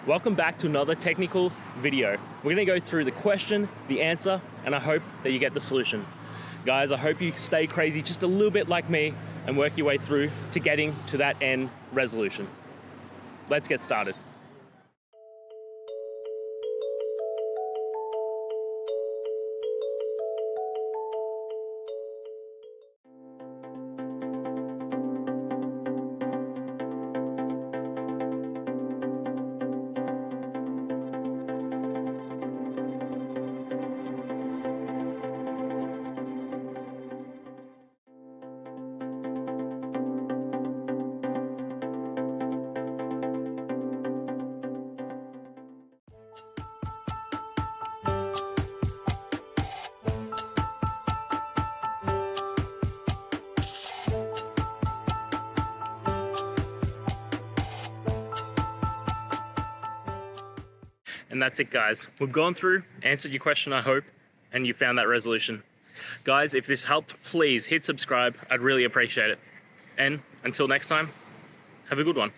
Welcome back to another technical video. We're gonna go through the question, the answer, and I hope that you get the solution. Guys, I hope you stay crazy just a little bit like me and work your way through to getting to that end resolution. Let's get started. And that's it, guys. We've gone through, answered your question, I hope, and you found that resolution. Guys, if this helped, please hit subscribe. I'd really appreciate it. And until next time, have a good one.